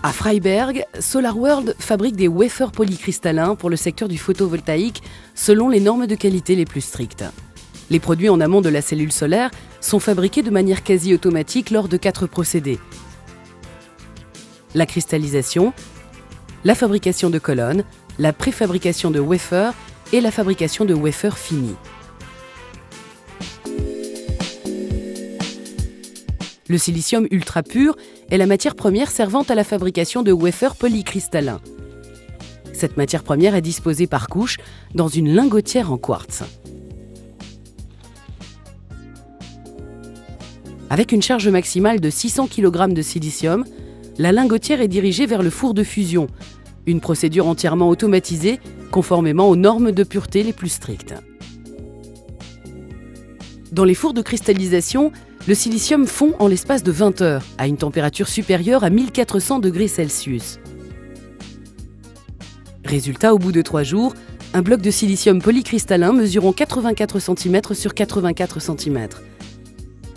À Freiberg, SolarWorld fabrique des wafers polycristallins pour le secteur du photovoltaïque selon les normes de qualité les plus strictes. Les produits en amont de la cellule solaire sont fabriqués de manière quasi automatique lors de 4 procédés. La cristallisation, la fabrication de colonnes, la préfabrication de wafers et la fabrication de wafers finis. Le silicium ultra pur est la matière première servant à la fabrication de wafers polycristallins. Cette matière première est disposée par couches dans une lingotière en quartz. Avec une charge maximale de 600 kg de silicium, la lingotière est dirigée vers le four de fusion, une procédure entièrement automatisée conformément aux normes de pureté les plus strictes. Dans les fours de cristallisation, le silicium fond en l'espace de 20 heures, à une température supérieure à 1400 degrés Celsius. Résultat, au bout de 3 jours, un bloc de silicium polycristallin mesurant 84 cm sur 84 cm.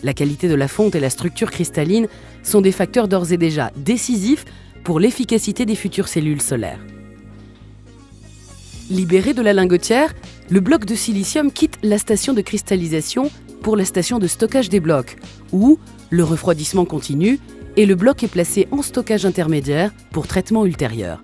La qualité de la fonte et la structure cristalline sont des facteurs d'ores et déjà décisifs pour l'efficacité des futures cellules solaires. Libéré de la lingotière, le bloc de silicium quitte la station de cristallisation pour la station de stockage des blocs, où le refroidissement continue et le bloc est placé en stockage intermédiaire pour traitement ultérieur.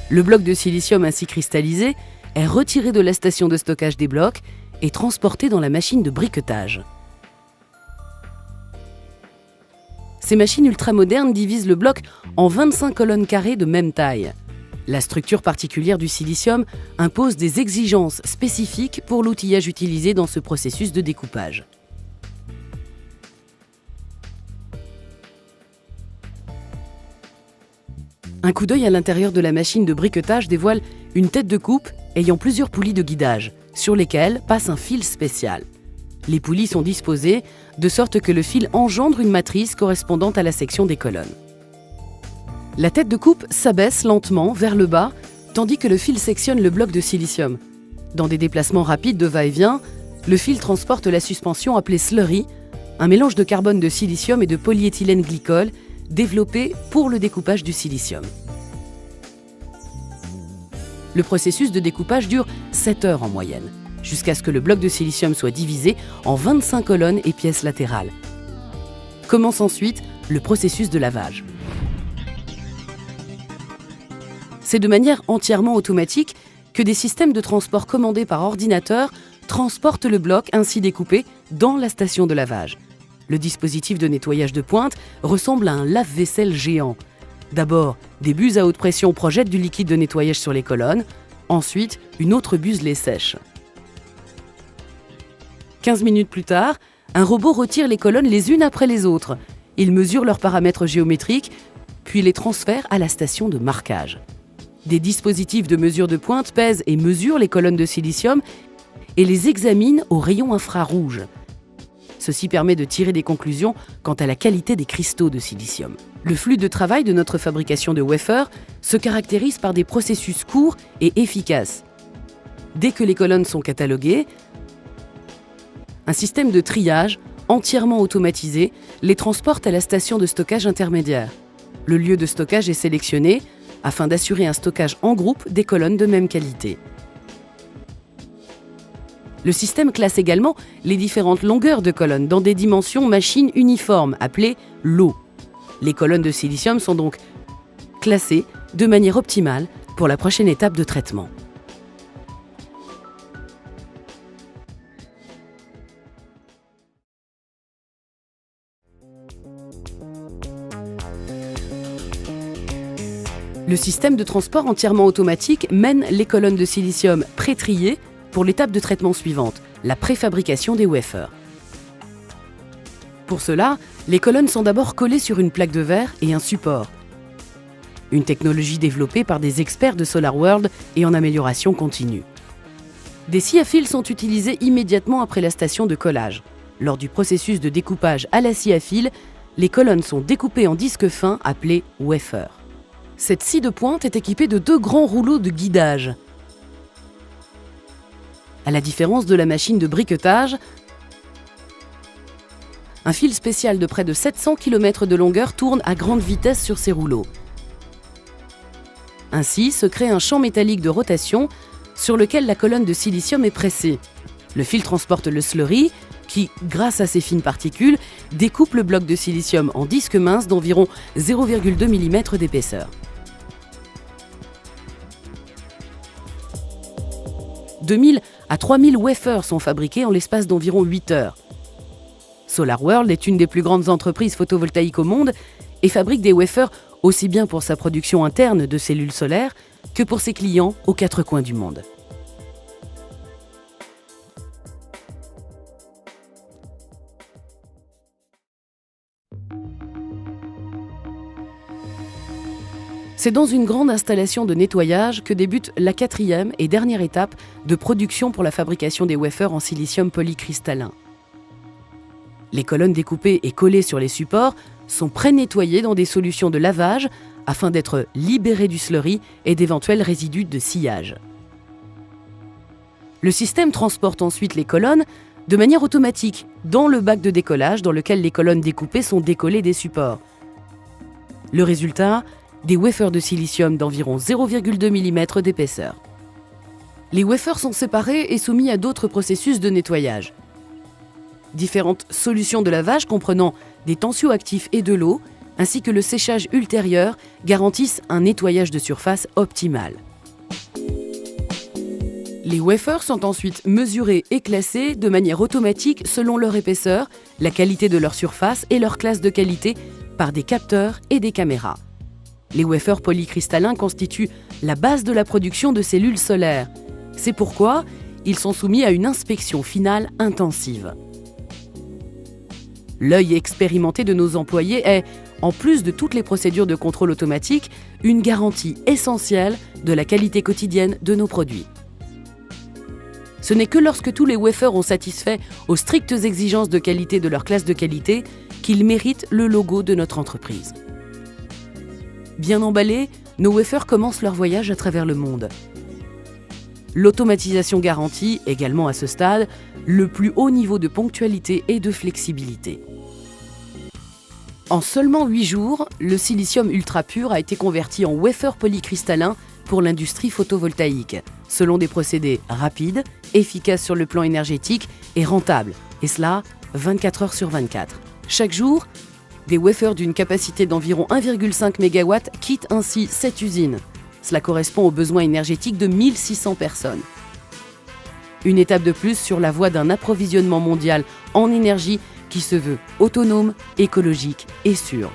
Le bloc de silicium ainsi cristallisé est retiré de la station de stockage des blocs et transporté dans la machine de briquetage. Ces machines ultramodernes divisent le bloc en 25 colonnes carrées de même taille. La structure particulière du silicium impose des exigences spécifiques pour l'outillage utilisé dans ce processus de découpage. Un coup d'œil à l'intérieur de la machine de briquetage dévoile une tête de coupe ayant plusieurs poulies de guidage, sur lesquelles passe un fil spécial. Les poulies sont disposées de sorte que le fil engendre une matrice correspondant à la section des colonnes. La tête de coupe s'abaisse lentement vers le bas, tandis que le fil sectionne le bloc de silicium. Dans des déplacements rapides de va-et-vient, le fil transporte la suspension appelée slurry, un mélange de carbone de silicium et de polyéthylène glycol développé pour le découpage du silicium. Le processus de découpage dure 7 heures en moyenne, jusqu'à ce que le bloc de silicium soit divisé en 25 colonnes et pièces latérales. Commence ensuite le processus de lavage. C'est de manière entièrement automatique que des systèmes de transport commandés par ordinateur transportent le bloc ainsi découpé dans la station de lavage. Le dispositif de nettoyage de pointe ressemble à un lave-vaisselle géant. D'abord, des buses à haute pression projettent du liquide de nettoyage sur les colonnes. Ensuite, une autre buse les sèche. 15 minutes plus tard, un robot retire les colonnes les unes après les autres. Il mesure leurs paramètres géométriques, puis les transfère à la station de marquage. Des dispositifs de mesure de pointe pèsent et mesurent les colonnes de silicium et les examinent au rayon infrarouge. Ceci permet de tirer des conclusions quant à la qualité des cristaux de silicium. Le flux de travail de notre fabrication de wafers se caractérise par des processus courts et efficaces. Dès que les colonnes sont cataloguées, un système de triage entièrement automatisé les transporte à la station de stockage intermédiaire. Le lieu de stockage est sélectionné afin d'assurer un stockage en groupe des colonnes de même qualité. Le système classe également les différentes longueurs de colonnes dans des dimensions machines uniformes, appelées lots. Les colonnes de silicium sont donc classées de manière optimale pour la prochaine étape de traitement. Le système de transport entièrement automatique mène les colonnes de silicium pré-triées pour l'étape de traitement suivante, la préfabrication des wafers. Pour cela, les colonnes sont d'abord collées sur une plaque de verre et un support. Une technologie développée par des experts de SolarWorld et en amélioration continue. Des scies à fil sont utilisés immédiatement après la station de collage. Lors du processus de découpage à la scie à fil, les colonnes sont découpées en disques fins appelés wafers. Cette scie de pointe est équipée de 2 grands rouleaux de guidage. À la différence de la machine de briquetage, un fil spécial de près de 700 km de longueur tourne à grande vitesse sur ces rouleaux. Ainsi se crée un champ métallique de rotation sur lequel la colonne de silicium est pressée. Le fil transporte le slurry qui, grâce à ses fines particules, découpe le bloc de silicium en disques minces d'environ 0,2 mm d'épaisseur. 2000 à 3000 wafers sont fabriqués en l'espace d'environ 8 heures. SolarWorld est une des plus grandes entreprises photovoltaïques au monde et fabrique des wafers aussi bien pour sa production interne de cellules solaires que pour ses clients aux 4 coins du monde. C'est dans une grande installation de nettoyage que débute la 4e et dernière étape de production pour la fabrication des wafers en silicium polycristallin. Les colonnes découpées et collées sur les supports sont pré-nettoyées dans des solutions de lavage afin d'être libérées du slurry et d'éventuels résidus de sciage. Le système transporte ensuite les colonnes de manière automatique dans le bac de décollage dans lequel les colonnes découpées sont décollées des supports. Le résultat, des wafers de silicium d'environ 0,2 mm d'épaisseur. Les wafers sont séparés et soumis à d'autres processus de nettoyage. Différentes solutions de lavage comprenant des tensioactifs et de l'eau, ainsi que le séchage ultérieur, garantissent un nettoyage de surface optimal. Les wafers sont ensuite mesurés et classés de manière automatique selon leur épaisseur, la qualité de leur surface et leur classe de qualité par des capteurs et des caméras. Les wafers polycristallins constituent la base de la production de cellules solaires. C'est pourquoi ils sont soumis à une inspection finale intensive. L'œil expérimenté de nos employés est, en plus de toutes les procédures de contrôle automatique, une garantie essentielle de la qualité quotidienne de nos produits. Ce n'est que lorsque tous les wafers ont satisfait aux strictes exigences de qualité de leur classe de qualité qu'ils méritent le logo de notre entreprise. Bien emballés, nos wafers commencent leur voyage à travers le monde. L'automatisation garantit également à ce stade le plus haut niveau de ponctualité et de flexibilité. En seulement 8 jours, le silicium ultra pur a été converti en wafer polycristallin pour l'industrie photovoltaïque, selon des procédés rapides, efficaces sur le plan énergétique et rentables, et cela 24 heures sur 24. Chaque jour, des wafers d'une capacité d'environ 1,5 MW quittent ainsi cette usine. Cela correspond aux besoins énergétiques de 1600 personnes. Une étape de plus sur la voie d'un approvisionnement mondial en énergie qui se veut autonome, écologique et sûr.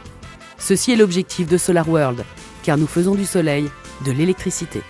Ceci est l'objectif de SolarWorld, car nous faisons du soleil de l'électricité.